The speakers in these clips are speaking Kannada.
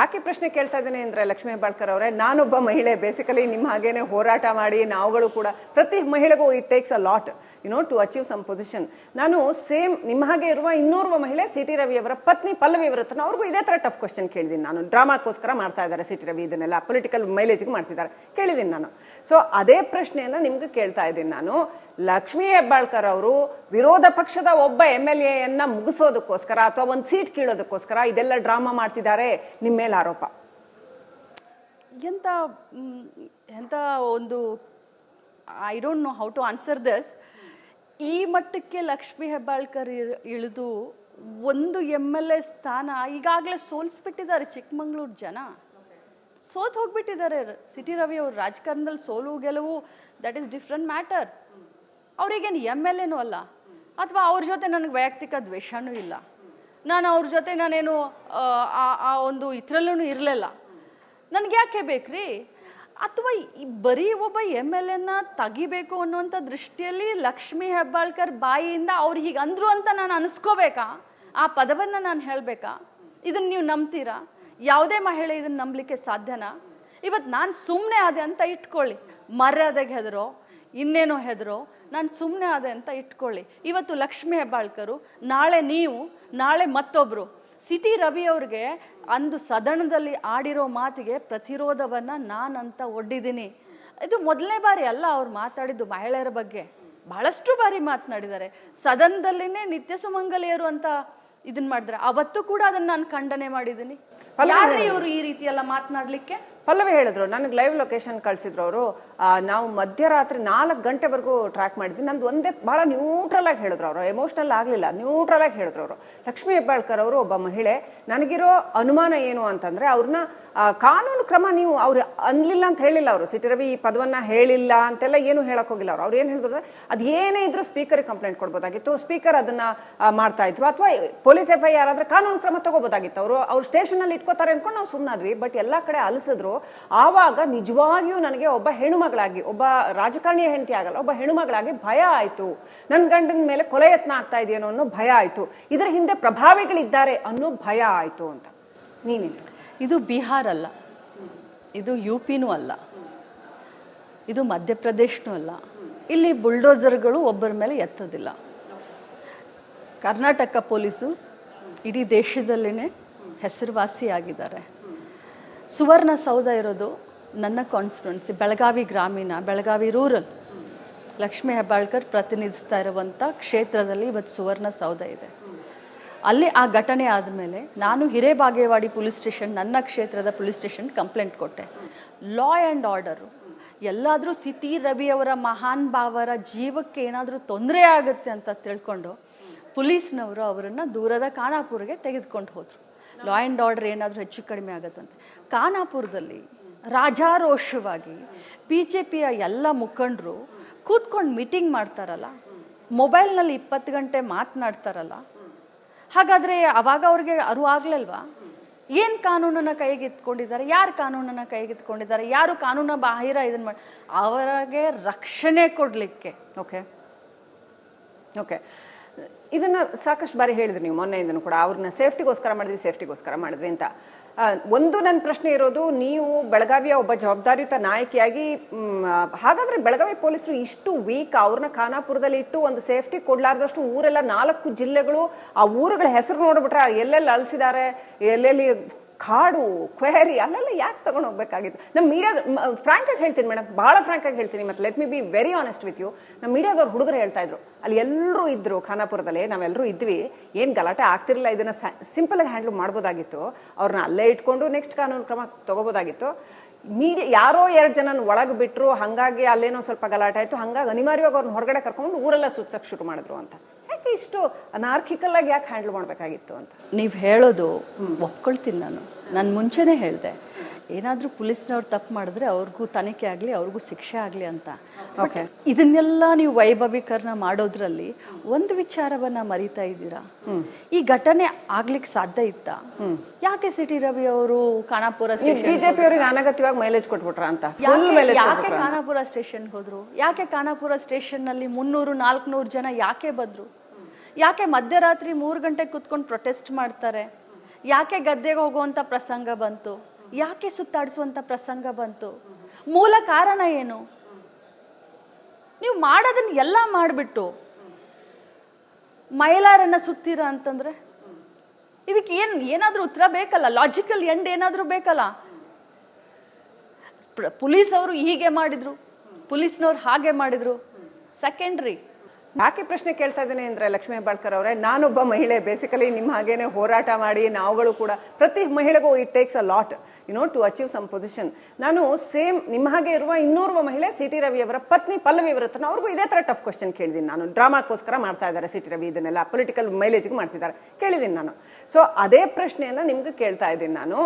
ಯಾಕೆ ಪ್ರಶ್ನೆ ಕೇಳ್ತಾ ಇದ್ದೇನೆ ಅಂದರೆ ಲಕ್ಷ್ಮೀ ಹೆಬ್ಬಾಳ್ಕರ್ ಅವರೇ, ನಾನೊಬ್ಬ ಮಹಿಳೆ, ಬೇಸಿಕಲಿ ನಿಮ್ಮ ಹಾಗೇನೆ ಹೋರಾಟ ಮಾಡಿ ನಾವುಗಳು ಕೂಡ ಪ್ರತಿ ಮಹಿಳೆಗೂ it takes a lot to achieve some position. ನಾನು ಸೇಮ್ ನಿಮ್ಮ ಹಾಗೆ ಇರುವ ಇನ್ನೋರ್ವ ಮಹಿಳೆ ಸಿ ಟಿ ರವಿ ಅವರ ಪತ್ನಿ ಪಲ್ಲವಿ ಅವರ ಹತ್ರ ಅವ್ರಿಗೂ ಇದೇ ಥರ ಟಫ್ ಕ್ವಶನ್ ಕೇಳಿದ್ದೀನಿ ನಾನು. ಡ್ರಾಮಾಕ್ಕೋಸ್ಕರ ಮಾಡ್ತಾ ಇದ್ದಾರೆ ಸಿ ಟಿ ರವಿ, ಇದನ್ನೆಲ್ಲ ಪೊಲಿಟಿಕಲ್ ಮೈಲೇಜ್ಗೆ ಮಾಡ್ತಿದ್ದಾರೆ, ಕೇಳಿದ್ದೀನಿ ನಾನು. ಸೊ ಅದೇ ಪ್ರಶ್ನೆಯನ್ನು ನಿಮ್ಗೆ ಕೇಳ್ತಾ ಇದ್ದೀನಿ ನಾನು. ಲಕ್ಷ್ಮೀ ಹೆಬ್ಬಾಳ್ಕರ್ ಅವರು ವಿರೋಧ ಪಕ್ಷದ ಒಬ್ಬ MLA ಮುಗಿಸೋದಕ್ಕೋಸ್ಕರ ಅಥವಾ ಒಂದು ಸೀಟ್ ಕೀಳೋದಕ್ಕೋಸ್ಕರ ಇದೆಲ್ಲ ಡ್ರಾಮಾ ಮಾಡ್ತಿದ್ದಾರೆ ನಿಮ್ಮ ಮೇಲೆ ಆರೋಪ. ಎಂತ ಒಂದು I don't know how to answer this. ಈ ಮಟ್ಟಕ್ಕೆ ಲಕ್ಷ್ಮೀ ಹೆಬ್ಬಾಳ್ಕರ್ ಇಳಿದು ಒಂದು MLA ಸ್ಥಾನ ಈಗಾಗಲೇ ಸೋಲಿಸ್ಬಿಟ್ಟಿದ್ದಾರೆ. ಚಿಕ್ಕಮಂಗ್ಳೂರು ಜನ ಸೋತ್ ಹೋಗ್ಬಿಟ್ಟಿದ್ದಾರೆ. ಸಿ ಟಿ ರವಿ ಅವರು ರಾಜಕಾರಣದಲ್ಲಿ ಸೋಲು ಗೆಲುವು ದಟ್ ಈಸ್ ಡಿಫ್ರೆಂಟ್ ಮ್ಯಾಟರ್. ಅವ್ರಿಗೇನು MLAನೂ ಅಲ್ಲ, ಅಥವಾ ಅವ್ರ ಜೊತೆ ನನಗೆ ವೈಯಕ್ತಿಕ ದ್ವೇಷನೂ ಇಲ್ಲ. ನಾನು ಅವ್ರ ಜೊತೆ ನಾನೇನು ಆ ಒಂದು ಇದ್ರಲ್ಲೂ ಇರಲಿಲ್ಲ. ನನಗೆ ಯಾಕೆ ಬೇಕ್ರಿ? ಅಥವಾ ಬರೀ ಒಬ್ಬ MLAನ ತೆಗಿಬೇಕು ಅನ್ನುವಂಥ ದೃಷ್ಟಿಯಲ್ಲಿ ಲಕ್ಷ್ಮೀ ಹೆಬ್ಬಾಳ್ಕರ್ ಬಾಯಿಯಿಂದ ಅವ್ರು ಹೀಗೆ ಅಂದ್ರು ಅಂತ ನಾನು ಅನಿಸ್ಕೋಬೇಕಾ? ಆ ಪದವನ್ನು ನಾನು ಹೇಳಬೇಕಾ? ಇದನ್ನು ನೀವು ನಂಬ್ತೀರಾ? ಯಾವುದೇ ಮಹಿಳೆ ಇದನ್ನು ನಂಬಲಿಕ್ಕೆ ಸಾಧ್ಯನಾ? ಇವತ್ತು ನಾನು ಸುಮ್ಮನೆ ಆದೆ ಅಂತ ಇಟ್ಕೊಳ್ಳಿ, ಮರ್ಯಾದೆಗೆ ಹೆದರೋ ಇನ್ನೇನೋ ಹೆದರೋ ನಾನು ಸುಮ್ಮನೆ ಆದೆ ಅಂತ ಇಟ್ಕೊಳ್ಳಿ. ಇವತ್ತು ಲಕ್ಷ್ಮೀ ಹೆಬ್ಬಾಳ್ಕರು, ನಾಳೆ ನೀವು, ನಾಳೆ ಮತ್ತೊಬ್ಬರು. ಸಿ ಟಿ ರವಿ ಅವ್ರಿಗೆ ಅಂದು ಸದನದಲ್ಲಿ ಆಡಿರೋ ಮಾತಿಗೆ ಪ್ರತಿರೋಧವನ್ನು ನಾನಂತ ಒಡ್ಡಿದ್ದೀನಿ. ಇದು ಮೊದಲನೇ ಬಾರಿ ಅಲ್ಲ ಅವ್ರು ಮಾತಾಡಿದ್ದು ಮಹಿಳೆಯರ ಬಗ್ಗೆ. ಬಹಳಷ್ಟು ಬಾರಿ ಮಾತನಾಡಿದ್ದಾರೆ. ಸದನದಲ್ಲಿನೇ ನಿತ್ಯ ಸುಮಂಗಲಿಯರು ಅಂತ ಇದನ್ನ ಮಾಡಿದ್ರೆ ಅವತ್ತು ಕೂಡ ಅದನ್ನ ನಾನು ಖಂಡನೆ ಮಾಡಿದ್ದೀನಿ. ಯಾರೇ ಇವರು ಈ ರೀತಿ ಎಲ್ಲ ಮಾತನಾಡ್ಲಿಕ್ಕೆ? ಪಲ್ಲವಿ ಹೇಳಿದ್ರು, ನನಗೆ ಲೈವ್ ಲೊಕೇಶನ್ ಕಳಿಸಿದ್ರು ಅವರು. ನಾವು ಮಧ್ಯರಾತ್ರಿ 4 ಗಂಟೆವರೆಗೂ ಟ್ರ್ಯಾಕ್ ಮಾಡಿದ್ವಿ. ನಂದು ಒಂದೇ ಭಾಳ ನ್ಯೂಟ್ರಲ್ ಆಗಿ ಹೇಳಿದ್ರು ಅವರು, ಎಮೋಷನಲ್ ಆಗಲಿಲ್ಲ, ನ್ಯೂಟ್ರಲ್ ಆಗಿ ಹೇಳಿದ್ರು ಅವರು. ಲಕ್ಷ್ಮೀ ಹೆಬ್ಬಾಳ್ಕರ್ ಅವರು ಒಬ್ಬ ಮಹಿಳೆ. ನನಗಿರೋ ಅನುಮಾನ ಏನು ಅಂತಂದ್ರೆ, ಅವ್ರನ್ನ ಕಾನೂನು ಕ್ರಮ ನೀವು ಅವ್ರು ಅನ್ಲಿಲ್ಲ ಅಂತ ಹೇಳಿಲ್ಲ ಅವರು. ಸಿ ಟಿ ರವಿ ಈ ಪದವನ್ನ ಹೇಳಿಲ್ಲ ಅಂತೆಲ್ಲ ಏನು ಹೇಳಕ್ ಹೋಗಿಲ್ಲ ಅವರು. ಅವ್ರು ಏನು ಹೇಳಿದ್ರು, ಅದು ಏನೇ ಇದ್ರೂ ಸ್ಪೀಕರ್ಗೆ ಕಂಪ್ಲೇಂಟ್ ಕೊಡ್ಬೋದಾಗಿತ್ತು, ಸ್ಪೀಕರ್ ಅದನ್ನ ಮಾಡ್ತಾ ಇದ್ರು, ಅಥವಾ ಪೊಲೀಸ್ FIR ಆದ್ರೆ ಕಾನೂನು ಕ್ರಮ ತಗೋಬೋದಾಗಿತ್ತು. ಅವ್ರು ಸ್ಟೇಷನಲ್ಲಿ ಇಟ್ಕೋತಾರೆ ಅನ್ಕೊಂಡು ನಾವು ಸುಮ್ಮನಾದ್ವಿ. ಬಟ್ ಎಲ್ಲ ಕಡೆ ಅಲಿಸಿದ್ರು. ಆವಾಗ ನಿಜವಾಗಿಯೂ ನನಗೆ ಒಬ್ಬ ಹೆಣ್ಣುಮಗಳಾಗಿ, ಒಬ್ಬ ರಾಜಕಾರಣಿಯ ಹೆಂಡತಿ ಆಗಲ್ಲ, ಒಬ್ಬ ಹೆಣ್ಣುಮಗಳಾಗಿ ಭಯ ಆಯ್ತು. ನನ್ನ ಗಂಡನ ಮೇಲೆ ಕೊಲೆ ಯತ್ನ ಆಗ್ತಾ ಇದೆಯೇನೋ ಅನ್ನೋ ಭಯ ಆಯ್ತು. ಇದರ ಹಿಂದೆ ಪ್ರಭಾವಿಗಳಿದ್ದಾರೆ ಅನ್ನೋ ಭಯ ಆಯ್ತು ಅಂತ. ನೀನೇನು? ಇದು ಬಿಹಾರ್ ಅಲ್ಲ, ಇದು UPನೂ ಅಲ್ಲ, ಇದು ಮಧ್ಯಪ್ರದೇಶನೂ ಅಲ್ಲ. ಇಲ್ಲಿ ಬುಲ್ಡೋಸರ್ಗಳು ಒಬ್ಬರ ಮೇಲೆ ಎತ್ತೋದಿಲ್ಲ. ಕರ್ನಾಟಕ ಪೊಲೀಸು ಇಡೀ ದೇಶದಲ್ಲೇ ಹೆಸರುವಾಸಿಯಾಗಿದ್ದಾರೆ. ಸುವರ್ಣಸೌಧ ಇರೋದು ನನ್ನ ಕಾನ್ಸ್ಟಿಟ್ಯೂನ್ಸಿ ಬೆಳಗಾವಿ ಗ್ರಾಮೀಣ, ಬೆಳಗಾವಿ ರೂರಲ್. ಲಕ್ಷ್ಮೀ ಹೆಬ್ಬಾಳ್ಕರ್ ಪ್ರತಿನಿಧಿಸ್ತಾ ಇರುವಂಥ ಕ್ಷೇತ್ರದಲ್ಲಿ ಇವತ್ತು ಸುವರ್ಣಸೌಧ ಇದೆ. ಅಲ್ಲಿ ಆ ಘಟನೆ ಆದಮೇಲೆ ನಾನು ಹಿರೇಬಾಗೇವಾಡಿ ಪೊಲೀಸ್ ಸ್ಟೇಷನ್, ನನ್ನ ಕ್ಷೇತ್ರದ ಪೊಲೀಸ್ ಸ್ಟೇಷನ್ ಕಂಪ್ಲೇಂಟ್ ಕೊಟ್ಟೆ. ಲಾ ಆ್ಯಂಡ್ ಆರ್ಡರು ಎಲ್ಲಾದರೂ ಸಿ ಟಿ ರವಿ ಅವರ ಮಹಾನ್ ಭಾವರ ಜೀವಕ್ಕೆ ಏನಾದರೂ ತೊಂದರೆ ಆಗುತ್ತೆ ಅಂತ ತಿಳ್ಕೊಂಡು ಪೊಲೀಸ್ನವರು ಅವರನ್ನು ದೂರದ ಖಾನಾಪುರ್ಗೆ ತೆಗೆದುಕೊಂಡು ಹೋದರು. ಲಾ ಆ್ಯಂಡ್ ಆರ್ಡರ್ ಏನಾದರೂ ಹೆಚ್ಚು ಕಡಿಮೆ ಆಗುತ್ತಂತೆ. ಖಾನಾಪುರದಲ್ಲಿ ರಾಜಾರೋಷವಾಗಿ BJPಯ ಎಲ್ಲ ಮುಖಂಡರು ಕೂತ್ಕೊಂಡು ಮೀಟಿಂಗ್ ಮಾಡ್ತಾರಲ್ಲ, ಮೊಬೈಲ್ನಲ್ಲಿ 20 ಗಂಟೆ ಮಾತನಾಡ್ತಾರಲ್ಲ, ಹಾಗಾದರೆ ಅವಾಗ ಅವ್ರಿಗೆ ಅರಿವು ಆಗ್ಲಿಲ್ವಾ? ಏನು ಕಾನೂನನ್ನು ಕೈಗೆತ್ಕೊಂಡಿದ್ದಾರೆ, ಯಾರು ಕಾನೂನನ್ನು ಕೈಗೆತ್ಕೊಂಡಿದ್ದಾರೆ, ಯಾರು ಕಾನೂನು ಬಾಹಿರ ಇದನ್ನು ಮಾಡಿ ಅವರಿಗೆ ರಕ್ಷಣೆ ಕೊಡಲಿಕ್ಕೆ. ಓಕೆ ಓಕೆ ಇದನ್ನ ಸಾಕಷ್ಟು ಬಾರಿ ಹೇಳಿದ್ರಿ ನೀವು ಮೊನ್ನೆಯಿಂದನೂ ಕೂಡ. ಅವ್ರನ್ನ ಸೇಫ್ಟಿಗೋಸ್ಕರ ಮಾಡಿದ್ವಿ ಅಂತ. ಒಂದು ನನ್ನ ಪ್ರಶ್ನೆ ಇರೋದು, ನೀವು ಬೆಳಗಾವಿಯ ಒಬ್ಬ ಜವಾಬ್ದಾರಿಯುತ ನಾಯಕಿಯಾಗಿ, ಹಾಗಾದ್ರೆ ಬೆಳಗಾವಿ ಪೊಲೀಸರು ಇಷ್ಟು ವೀಕ್, ಅವ್ರನ್ನ ಖಾನಾಪುರದಲ್ಲಿ ಇಟ್ಟು ಒಂದು ಸೇಫ್ಟಿ ಕೊಡ್ಲಾರ್ದಷ್ಟು ಊರೆಲ್ಲ 4 ಜಿಲ್ಲೆಗಳು, ಆ ಊರುಗಳ ಹೆಸರು ನೋಡ್ಬಿಟ್ರೆ ಎಲ್ಲೆಲ್ಲಿ ಅಳಿಸಿದ್ದಾರೆ, ಎಲ್ಲೆಲ್ಲಿ ಕಾಡು ಕ್ವೇರಿ, ಅಲ್ಲೆಲ್ಲ ಯಾಕೆ ತಗೊಂಡು ಹೋಗ್ಬೇಕಾಗಿತ್ತು? ನಮ್ಮ ಮೀಡಿಯಾದ ಫ್ರಾಂಕ್ ಆಗಿ ಹೇಳ್ತೀನಿ ಮೇಡಮ್, ಭಾಳ ಫ್ರಾಂಕ್ ಆಗಿ ಹೇಳ್ತೀನಿ, ಮತ್ತು let me be very honest with you. ನಮ್ಮ ಮೀಡಿಯಾದವ್ರು ಹುಡುಗರು ಹೇಳ್ತಾ ಇದ್ರು, ಅಲ್ಲಿ ಎಲ್ಲರೂ ಇದ್ರು ಖಾನಾಪುರದಲ್ಲಿ, ನಾವೆಲ್ಲರೂ ಇದ್ವಿ, ಏನು ಗಲಾಟೆ ಆಗ್ತಿರಲಿಲ್ಲ, ಇದನ್ನು ಸಿಂಪಲ್ ಆಗಿ ಹ್ಯಾಂಡಲ್ ಮಾಡ್ಬೋದಾಗಿತ್ತು, ಅವ್ರನ್ನ ಅಲ್ಲೇ ಇಟ್ಕೊಂಡು ನೆಕ್ಸ್ಟ್ ಕಾನೂನು ಕ್ರಮ ತಗೋಬೋದಾಗಿತ್ತು. ಮೀಡಿಯಾ ಯಾರೋ 2 ಜನ ಒಳಗೆ ಬಿಟ್ಟರು, ಹಾಗಾಗಿ ಅಲ್ಲೇನೋ ಸ್ವಲ್ಪ ಗಲಾಟೆ ಆಯಿತು, ಹಾಗಾಗಿ ಅನಿವಾರ್ಯವಾಗಿ ಅವ್ರನ್ನ ಹೊರಗಡೆ ಕರ್ಕೊಂಡು ಊರೆಲ್ಲ ಸುತ್ಸಕ್ಕೆ ಶುರು ಮಾಡಿದ್ರು ಅಂತ. ಯಾಕೆ ಇಷ್ಟು ಅನಾರ್ಕಿಕಲ್ ಆಗಿ ಯಾಕೆ ಹ್ಯಾಂಡಲ್ ಮಾಡಬೇಕಾಗಿತ್ತು ಅಂತ ನೀವು ಹೇಳೋದು ಒಪ್ಕೊಳ್ತೀನಿ. ನಾನು ಮುಂಚೆನೇ ಹೇಳಿದೆ, ಏನಾದರೂ ಪೊಲೀಸ್ನವ್ರು ತಪ್ಪು ಮಾಡಿದ್ರೆ ಅವ್ರಿಗೂ ತನಿಖೆ ಆಗಲಿ, ಅವ್ರಿಗೂ ಶಿಕ್ಷೆ ಆಗಲಿ ಅಂತ. ಓಕೆ, ಇದನ್ನೆಲ್ಲ ನೀವು ವೈಭವೀಕರಣ ಮಾಡೋದ್ರಲ್ಲಿ ಒಂದು ವಿಚಾರವನ್ನ ಮರಿತಾ ಇದ್ದೀರಾ. ಈ ಘಟನೆ ಆಗ್ಲಿಕ್ಕೆ ಸಾಧ್ಯ ಇತ್ತಾ? ಯಾಕೆ ಸಿ ಟಿ ರವಿ ಅವರು ಖಾನಾಪುರ ಬಿಜೆಪಿ ಅವರಿಗೆ ಅನಗತ್ಯವಾಗಿ ಮೈಲೇಜ್ ಕೊಟ್ಬಿಟ್ರ ಅಂತ? ಯಾಕೆ ಖಾನಾಪುರ ಸ್ಟೇಷನ್ ಹೋದ್ರು? ಯಾಕೆ ಖಾನಾಪುರ ಸ್ಟೇಷನ್ ನಲ್ಲಿ 300-400 ಜನ ಯಾಕೆ ಬಂದ್ರು? ಯಾಕೆ ಮಧ್ಯರಾತ್ರಿ 3 ಗಂಟೆಗೆ ಕುತ್ಕೊಂಡು ಪ್ರೊಟೆಸ್ಟ್ ಮಾಡ್ತಾರೆ? ಯಾಕೆ ಗದ್ದೆಗೆ ಹೋಗುವಂಥ ಪ್ರಸಂಗ ಬಂತು? ಯಾಕೆ ಸುತ್ತಾಡಿಸುವಂಥ ಪ್ರಸಂಗ ಬಂತು? ಮೂಲ ಕಾರಣ ಏನು? ನೀವು ಮಾಡೋದನ್ನ ಎಲ್ಲ ಮಾಡಿಬಿಟ್ಟು ಮೈಲಾರನ್ನ ಸುತ್ತೀರ ಅಂತಂದ್ರೆ ಇದಕ್ಕೆ ಏನಾದ್ರೂ ಉತ್ತರ ಬೇಕಲ್ಲ, ಲಾಜಿಕಲ್ ಎಂಡ್ ಏನಾದ್ರೂ ಬೇಕಲ್ಲ. ಪೊಲೀಸ್ ಅವರು ಹೀಗೆ ಮಾಡಿದ್ರು, ಪೊಲೀಸ್ನವ್ರು ಹಾಗೆ ಮಾಡಿದ್ರು, ಸೆಕೆಂಡ್ರಿ. ಯಾಕೆ ಪ್ರಶ್ನೆ ಕೇಳ್ತಾ ಇದ್ದೇನೆ ಅಂದರೆ ಲಕ್ಷ್ಮೀ ಹೆಬ್ಬಾಳ್ಕರ್ ಅವರೇ, ನಾನೊಬ್ಬ ಮಹಿಳೆ, ಬೇಸಿಕಲಿ ನಿಮ್ಮ ಹಾಗೇನೆ ಹೋರಾಟ ಮಾಡಿ ನಾವುಗಳು ಕೂಡ ಪ್ರತಿ ಮಹಿಳೆಗೂ it takes a lot to achieve some position. ನಾನು ಸೇಮ್ ನಿಮ್ಮ ಹಾಗೆ ಇರುವ ಇನ್ನೋರ್ವ ಮಹಿಳೆ ಸಿ ಟಿ ರವಿ ಅವರ ಪತ್ನಿ ಪಲ್ಲವಿ ಅವರ ಹತ್ರ ಅವ್ರಿಗೂ ಇದೇ ಥರ ಟಫ್ ಕ್ವಶನ್ ಕೇಳಿದ್ದೀನಿ ನಾನು. ಡ್ರಾಮಾಕ್ಕೋಸ್ಕರ ಮಾಡ್ತಾ ಇದ್ದಾರೆ ಸಿ ಟಿ ರವಿ, ಇದನ್ನೆಲ್ಲ ಪೊಲಿಟಿಕಲ್ ಮೈಲೇಜ್ಗೂ ಮಾಡ್ತಿದ್ದಾರೆ, ಕೇಳಿದ್ದೀನಿ ನಾನು. ಸೊ ಅದೇ ಪ್ರಶ್ನೆಯನ್ನು ನಿಮ್ಗೆ ಕೇಳ್ತಾ ಇದ್ದೀನಿ ನಾನು.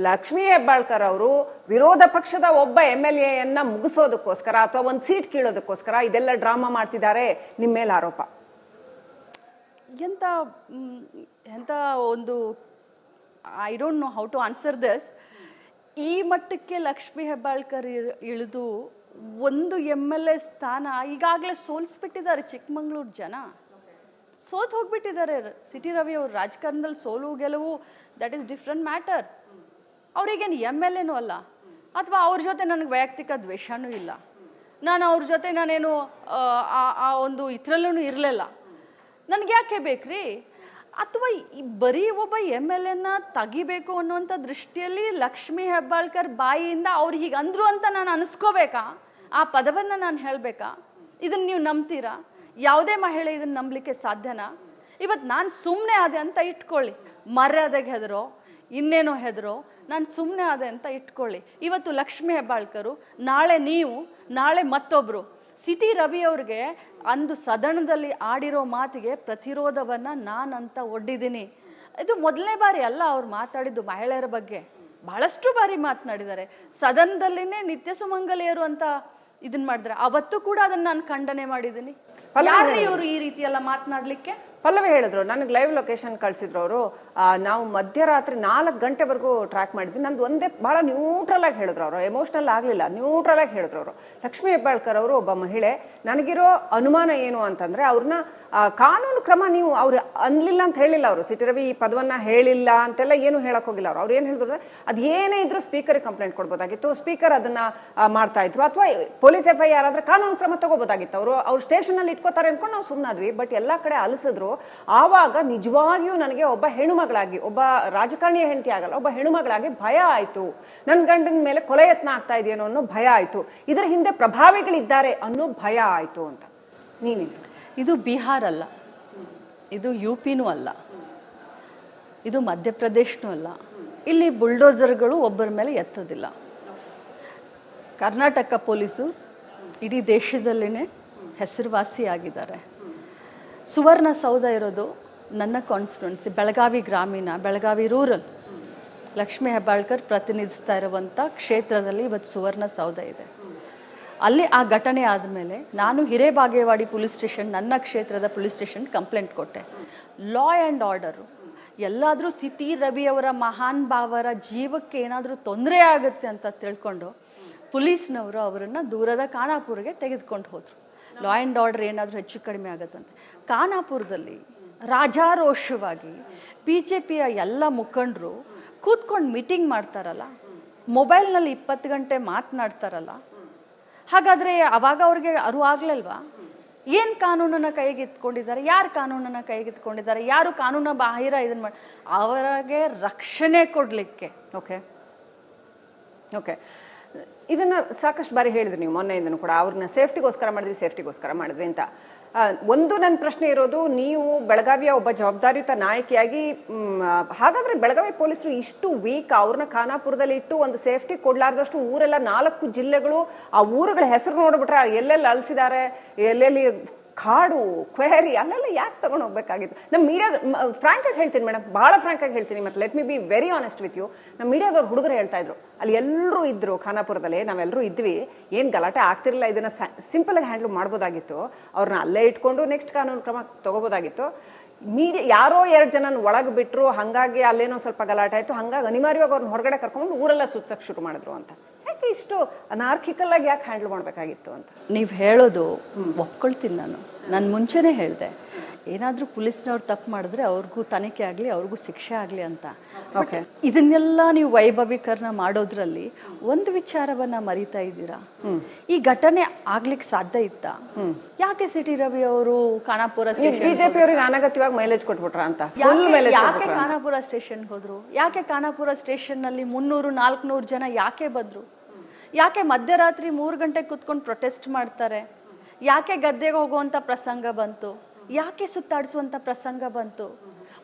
ಲಕ್ಷ್ಮೀ ಹೆಬ್ಬಾಳ್ಕರ್ ಅವರು ವಿರೋಧ ಪಕ್ಷದ ಒಬ್ಬ MLA ಮುಗಿಸೋದಕ್ಕೋಸ್ಕರ ಅಥವಾ ಒಂದು ಸೀಟ್ ಕೀಳೋದಕ್ಕೋಸ್ಕರ ಇದೆಲ್ಲ ಡ್ರಾಮಾ ಮಾಡ್ತಿದ್ದಾರೆ ನಿಮ್ಮ ಮೇಲೆ ಆರೋಪ. ಎಂತ ಒಂದು I don't know how to answer this. ಈ ಮಟ್ಟಕ್ಕೆ ಲಕ್ಷ್ಮೀ ಹೆಬ್ಬಾಳ್ಕರ್ ಇಳಿದು ಒಂದು MLA ಸ್ಥಾನ ಈಗಾಗಲೇ ಸೋಲಿಸ್ಬಿಟ್ಟಿದ್ದಾರೆ. ಚಿಕ್ಕಮಂಗ್ಳೂರು ಜನ ಸೋತ್ ಹೋಗ್ಬಿಟ್ಟಿದ್ದಾರೆ. ಸಿ ಟಿ ರವಿ ಅವರು ರಾಜಕಾರಣದಲ್ಲಿ ಸೋಲು ಗೆಲುವು ದಟ್ ಈಸ್ ಡಿಫ್ರೆಂಟ್ ಮ್ಯಾಟರ್. ಅವ್ರಿಗೇನು MLA ಅಲ್ಲ, ಅಥವಾ ಅವ್ರ ಜೊತೆ ನನಗೆ ವೈಯಕ್ತಿಕ ದ್ವೇಷನೂ ಇಲ್ಲ. ನಾನು ಅವ್ರ ಜೊತೆ ನಾನೇನು ಆ ಒಂದು ಇದ್ರಲ್ಲೂ ಇರಲಿಲ್ಲ. ನನಗೆ ಯಾಕೆ ಬೇಕ್ರಿ? ಅಥವಾ ಬರೀ ಒಬ್ಬ MLA ತೆಗಿಬೇಕು ಅನ್ನುವಂಥ ದೃಷ್ಟಿಯಲ್ಲಿ ಲಕ್ಷ್ಮೀ ಹೆಬ್ಬಾಳ್ಕರ್ ಬಾಯಿಯಿಂದ ಅವ್ರು ಹೀಗೆ ಅಂದ್ರು ಅಂತ ನಾನು ಅನಿಸ್ಕೋಬೇಕಾ? ಆ ಪದವನ್ನು ನಾನು ಹೇಳಬೇಕಾ? ಇದನ್ನು ನೀವು ನಂಬ್ತೀರಾ? ಯಾವುದೇ ಮಹಿಳೆ ಇದನ್ನು ನಂಬಲಿಕ್ಕೆ ಸಾಧ್ಯನಾ? ಇವತ್ತು ನಾನು ಸುಮ್ಮನೆ ಆದೆ ಅಂತ ಇಟ್ಕೊಳ್ಳಿ, ಮರ್ಯಾದೆಗೆ ಹೆದರೋ ಇನ್ನೇನೋ ಹೆದರೋ ನಾನು ಸುಮ್ಮನೆ ಆದೆ ಅಂತ ಇಟ್ಕೊಳ್ಳಿ. ಇವತ್ತು ಲಕ್ಷ್ಮೀ ಹೆಬ್ಬಾಳ್ಕರು, ನಾಳೆ ನೀವು, ನಾಳೆ ಮತ್ತೊಬ್ಬರು. ಸಿ ಟಿ ರವಿ ಅವ್ರಿಗೆ ಅಂದು ಸದನದಲ್ಲಿ ಆಡಿರೋ ಮಾತಿಗೆ ಪ್ರತಿರೋಧವನ್ನು ನಾನಂತ ಒಡ್ಡಿದ್ದೀನಿ. ಇದು ಮೊದಲನೇ ಬಾರಿ ಅಲ್ಲ ಅವ್ರು ಮಾತಾಡಿದ್ದು ಮಹಿಳೆಯರ ಬಗ್ಗೆ. ಬಹಳಷ್ಟು ಬಾರಿ ಮಾತನಾಡಿದ್ದಾರೆ. ಸದನದಲ್ಲಿನೇ ನಿತ್ಯ ಸುಮಂಗಲಿಯರು ಅಂತ ಇದನ್ನ ಮಾಡಿದ್ರೆ ಅವತ್ತು ಕೂಡ ಅದನ್ನ ನಾನು ಖಂಡನೆ ಮಾಡಿದ್ದೀನಿ. ಯಾರು ಇವರು ಈ ರೀತಿ ಎಲ್ಲ ಮಾತನಾಡ್ಲಿಕ್ಕೆ? ಪಲ್ಲವಿ ಹೇಳಿದ್ರು, ನನಗೆ ಲೈವ್ ಲೊಕೇಶನ್ ಕಳಿಸಿದ್ರು ಅವರು. ನಾವು ಮಧ್ಯರಾತ್ರಿ 4 ಗಂಟೆವರೆಗೂ ಟ್ರ್ಯಾಕ್ ಮಾಡಿದ್ವಿ. ನಂದು ಒಂದೇ ಭಾಳ ನ್ಯೂಟ್ರಲ್ ಆಗಿ ಹೇಳಿದ್ರು ಅವರು, ಎಮೋಷ್ನಲ್ ಆಗಲಿಲ್ಲ, ನ್ಯೂಟ್ರಲ್ ಆಗಿ ಹೇಳಿದ್ರು ಅವರು. ಲಕ್ಷ್ಮೀ ಹೆಬ್ಬಾಳ್ಕರ್ ಅವರು ಒಬ್ಬ ಮಹಿಳೆ. ನನಗಿರೋ ಅನುಮಾನ ಏನು ಅಂತಂದರೆ ಅವ್ರನ್ನ ಕಾನೂನು ಕ್ರಮ ನೀವು ಅವ್ರು ಅನ್ಲಿಲ್ಲ ಅಂತ ಹೇಳಿಲ್ಲ ಅವರು. ಸಿ ಟಿ ರವಿ ಈ ಪದವನ್ನು ಹೇಳಿಲ್ಲ ಅಂತೆಲ್ಲ ಏನು ಹೇಳಕ್ ಹೋಗಿಲ್ಲ ಅವರು. ಅವ್ರು ಏನು ಹೇಳಿದ್ರು, ಅದು ಏನೇ ಇದ್ರೂ ಸ್ಪೀಕರ್ಗೆ ಕಂಪ್ಲೇಂಟ್ ಕೊಡ್ಬೋದಾಗಿತ್ತು, ಸ್ಪೀಕರ್ ಅದನ್ನ ಮಾಡ್ತಾ ಇದ್ರು, ಅಥವಾ ಪೊಲೀಸ್ FIR ಆದ್ರೆ ಕಾನೂನು ಕ್ರಮ ತಗೋಬೋದಾಗಿತ್ತು. ಅವ್ರು ಸ್ಟೇಷನಲ್ಲಿ ಇಟ್ಕೋತಾರೆ ಅನ್ಕೊಂಡು ನಾವು ಸುಮ್ಮನಾದ್ವಿ. ಬಟ್ ಎಲ್ಲ ಕಡೆ ಅಲಿಸಿದ್ರು. ಆವಾಗ ನಿಜವಾಗಿಯೂ ನನಗೆ ಒಬ್ಬ ಹೆಣ್ಣುಮಗಳಾಗಿ, ಒಬ್ಬ ರಾಜಕಾರಣಿಯ ಹೆಂಡತಿ ಆಗಲ್ಲ, ಒಬ್ಬ ಹೆಣ್ಣುಮಗಳಾಗಿ ಭಯ ಆಯಿತು. ನನ್ನ ಗಂಡನ ಮೇಲೆ ಕೊಲೆ ಯತ್ನ ಆಗ್ತಾ ಇದೆಯೇನೋ ಅನ್ನೋ ಭಯ ಆಯಿತು. ಇದರ ಹಿಂದೆ ಪ್ರಭಾವಿಗಳಿದ್ದಾರೆ ಅನ್ನೋ ಭಯ ಆಯಿತು ಅಂತ. ನೀನು ಇದು ಬಿಹಾರ್ ಅಲ್ಲ, ಇದು UPನೂ ಅಲ್ಲ, ಇದು ಮಧ್ಯಪ್ರದೇಶನೂ ಅಲ್ಲ. ಇಲ್ಲಿ ಬುಲ್ಡೋಸರ್ಗಳು ಒಬ್ಬರ ಮೇಲೆ ಎತ್ತೋದಿಲ್ಲ. ಕರ್ನಾಟಕ ಪೊಲೀಸು ಇಡೀ ದೇಶದಲ್ಲಿನೇ ಹೆಸರುವಾಸಿಯಾಗಿದ್ದಾರೆ. ಸುವರ್ಣಸೌಧ ಇರೋದು ನನ್ನ ಕಾನ್ಸ್ಟಿಟ್ಯೂನ್ಸಿ ಬೆಳಗಾವಿ ಗ್ರಾಮೀಣ, ಬೆಳಗಾವಿ ರೂರಲ್. ಲಕ್ಷ್ಮೀ ಹೆಬ್ಬಾಳ್ಕರ್ ಪ್ರತಿನಿಧಿಸ್ತಾ ಇರುವಂಥ ಕ್ಷೇತ್ರದಲ್ಲಿ ಇವತ್ತು ಸುವರ್ಣಸೌಧ ಇದೆ. ಅಲ್ಲಿ ಆ ಘಟನೆ ಆದಮೇಲೆ ನಾನು ಹಿರೇಬಾಗೇವಾಡಿ ಪೊಲೀಸ್ ಸ್ಟೇಷನ್, ನನ್ನ ಕ್ಷೇತ್ರದ ಪೊಲೀಸ್ ಸ್ಟೇಷನ್ ಕಂಪ್ಲೇಂಟ್ ಕೊಟ್ಟೆ. ಲಾ ಆ್ಯಂಡ್ ಆರ್ಡರು ಎಲ್ಲಾದರೂ ಸಿ ಟಿ ರವಿ ಅವರ ಮಹಾನ್ ಭಾವರ ಜೀವಕ್ಕೆ ಏನಾದರೂ ತೊಂದರೆ ಆಗುತ್ತೆ ಅಂತ ತಿಳ್ಕೊಂಡು ಪೊಲೀಸ್ನವರು ಅವರನ್ನು ದೂರದ ಖಾನಾಪುರ್ಗೆ ತೆಗೆದುಕೊಂಡು ಹೋದರು. ಲಾ ಆ್ಯಂಡ್ ಆರ್ಡರ್ ಏನಾದರೂ ಹೆಚ್ಚು ಕಡಿಮೆ ಆಗುತ್ತಂತೆ. ಖಾನಾಪುರದಲ್ಲಿ ರಾಜಾರೋಷವಾಗಿ BJPಯ ಎಲ್ಲ ಮುಖಂಡರು ಕೂತ್ಕೊಂಡು ಮೀಟಿಂಗ್ ಮಾಡ್ತಾರಲ್ಲ, ಮೊಬೈಲ್ನಲ್ಲಿ 20 ಗಂಟೆ ಮಾತನಾಡ್ತಾರಲ್ಲ, ಹಾಗಾದರೆ ಅವಾಗ ಅವ್ರಿಗೆ ಅರಿವಾಗಲಿಲ್ವಾ? ಏನು ಕಾನೂನನ್ನು ಕೈಗೆತ್ಕೊಂಡಿದ್ದಾರೆ, ಯಾರು ಕಾನೂನನ್ನು ಕೈಗೆತ್ಕೊಂಡಿದ್ದಾರೆ, ಯಾರು ಕಾನೂನು ಬಾಹಿರ ಇದನ್ನು ಮಾಡಿ ಅವರಿಗೆ ರಕ್ಷಣೆ ಕೊಡಲಿಕ್ಕೆ. ಓಕೆ ಓಕೆ ಇದನ್ನು ಸಾಕಷ್ಟು ಬಾರಿ ಹೇಳಿದ್ರಿ ನೀವು ಮೊನ್ನೆಯಿಂದನೂ ಕೂಡ. ಅವ್ರನ್ನ ಸೇಫ್ಟಿಗೋಸ್ಕರ ಮಾಡಿದ್ವಿ ಅಂತ. ಒಂದು ನನ್ನ ಪ್ರಶ್ನೆ ಇರೋದು, ನೀವು ಬೆಳಗಾವಿಯ ಒಬ್ಬ ಜವಾಬ್ದಾರಿಯುತ ನಾಯಕಿಯಾಗಿ ಹಾಗಾದರೆ ಬೆಳಗಾವಿ ಪೊಲೀಸರು ಇಷ್ಟು ವೀಕ್, ಅವ್ರನ್ನ ಖಾನಾಪುರದಲ್ಲಿ ಇಟ್ಟು ಒಂದು ಸೇಫ್ಟಿ ಕೊಡಲಾರ್ದಷ್ಟು ಊರೆಲ್ಲ 4 ಜಿಲ್ಲೆಗಳು ಆ ಊರುಗಳ ಹೆಸರು ನೋಡ್ಬಿಟ್ರೆ ಎಲ್ಲೆಲ್ಲಿ ಅಲಿಸಿದ್ದಾರೆ, ಎಲ್ಲೆಲ್ಲಿ ಕಾಡು ಕ್ವೇರಿ ಅಲ್ಲೆಲ್ಲ ಯಾಕೆ ತಗೊಂಡು ಹೋಗ್ಬೇಕಾಗಿತ್ತು? ನಮ್ಮ ಮೀಡಿಯಾದ ಫ್ರಾಂಕಾಗಿ ಹೇಳ್ತೀನಿ ಮೇಡಮ್, ಭಾಳ ಫ್ರಾಂಕಾಗಿ ಹೇಳ್ತೀನಿ, ಮತ್ತು let me be very honest with you. ನಮ್ಮ ಮೀಡಿಯಾದವ್ರು ಹುಡುಗರು ಹೇಳ್ತಾ ಇದ್ರು, ಅಲ್ಲಿ ಎಲ್ಲರೂ ಇದ್ದರು ಖಾನಾಪುರದಲ್ಲಿ, ನಾವೆಲ್ಲರೂ ಇದ್ವಿ, ಏನು ಗಲಾಟೆ ಆಗ್ತಿರಲಿಲ್ಲ, ಇದನ್ನು ಸಿಂಪಲಾಗಿ ಹ್ಯಾಂಡ್ಲ್ ಮಾಡ್ಬೋದಾಗಿತ್ತು, ಅವ್ರನ್ನ ಅಲ್ಲೇ ಇಟ್ಕೊಂಡು ನೆಕ್ಸ್ಟ್ ಕಾನೂನು ಕ್ರಮ ತೊಗೋಬೋದಾಗಿತ್ತು. ಮೀಡಿಯಾ ಯಾರೋ 2 ಜನ ಒಳಗೆ ಬಿಟ್ಟರು, ಹಾಗಾಗಿ ಅಲ್ಲೇನೋ ಸ್ವಲ್ಪ ಗಲಾಟೆ ಆಯಿತು, ಹಾಗಾಗಿ ಅನಿವಾರ್ಯವಾಗಿ ಅವ್ರನ್ನ ಹೊರಗಡೆ ಕರ್ಕೊಂಡು ಊರೆಲ್ಲ ಸುತ್ಸಕ್ಕೆ ಶುರು ಮಾಡಿದ್ರು ಅಂತ. ಯಾಕೆ ಇಷ್ಟು ಅನಾರ್ಕಿಕಲ್ ಆಗಿ ಯಾಕೆ ಹ್ಯಾಂಡಲ್ ಮಾಡಬೇಕಾಗಿತ್ತು ಅಂತ ನೀವು ಹೇಳೋದು ಒಪ್ಕೊಳ್ತೀನಿ. ನಾನು ಮುಂಚೆನೇ ಹೇಳಿದೆ, ಏನಾದರೂ ಪೊಲೀಸ್ನವ್ರು ತಪ್ಪು ಮಾಡಿದ್ರೆ ಅವ್ರಿಗೂ ತನಿಖೆ ಆಗಲಿ, ಅವ್ರಿಗೂ ಶಿಕ್ಷೆ ಆಗಲಿ ಅಂತ. ಓಕೆ, ಇದನ್ನೆಲ್ಲ ನೀವು ವೈಭವೀಕರಣ ಮಾಡೋದ್ರಲ್ಲಿ ಒಂದು ವಿಚಾರವನ್ನ ಮರಿತಾ ಇದ್ದೀರಾ. ಈ ಘಟನೆ ಆಗ್ಲಿಕ್ಕೆ ಸಾಧ್ಯ ಇತ್ತಾ? ಯಾಕೆ ಸಿಟಿ ರವಿ ಅವರು ಖಾನಾಪುರ ಬಿಜೆಪಿ ಅವರಿಗೆ ಅನಗತ್ಯವಾಗಿ ಮೈಲೇಜ್ ಕೊಟ್ಬಿಟ್ರ ಅಂತ? ಯಾಕೆ ಖಾನಾಪುರ ಸ್ಟೇಷನ್ ಹೋದ್ರು? ಯಾಕೆ ಖಾನಾಪುರ ಸ್ಟೇಷನ್ ನಲ್ಲಿ 300-400 ಜನ ಯಾಕೆ ಬಂದ್ರು? ಯಾಕೆ ಮಧ್ಯರಾತ್ರಿ 3 ಗಂಟೆಗೆ ಕುತ್ಕೊಂಡು ಪ್ರೊಟೆಸ್ಟ್ ಮಾಡ್ತಾರೆ? ಯಾಕೆ ಗದ್ದೆಗೆ ಹೋಗುವಂತ ಪ್ರಸಂಗ ಬಂತು? ಯಾಕೆ ಸುತ್ತಾಡಿಸುವಂತ ಪ್ರಸಂಗ ಬಂತು?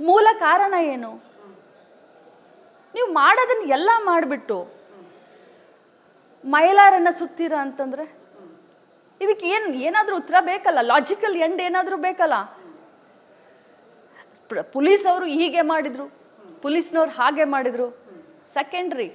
ಮೂಲ ಕಾರಣ ಏನು? ನೀವು ಮಾಡೋದನ್ನ ಎಲ್ಲ ಮಾಡಿಬಿಟ್ಟು ಮಹಿಳೆಯರನ್ನ ಸುತ್ತೀರಾ ಅಂತಂದ್ರೆ ಇದಕ್ಕೆ ಏನಾದ್ರೂ ಉತ್ತರ ಬೇಕಲ್ಲ, ಲಾಜಿಕಲ್ ಎಂಡ್ ಏನಾದ್ರೂ ಬೇಕಲ್ಲ. ಪೊಲೀಸ್ ಅವರು ಹೀಗೆ ಮಾಡಿದ್ರು, ಪೊಲೀಸ್ನವ್ರು ಹಾಗೆ ಮಾಡಿದ್ರು, ಸೆಕೆಂಡ್ರಿ.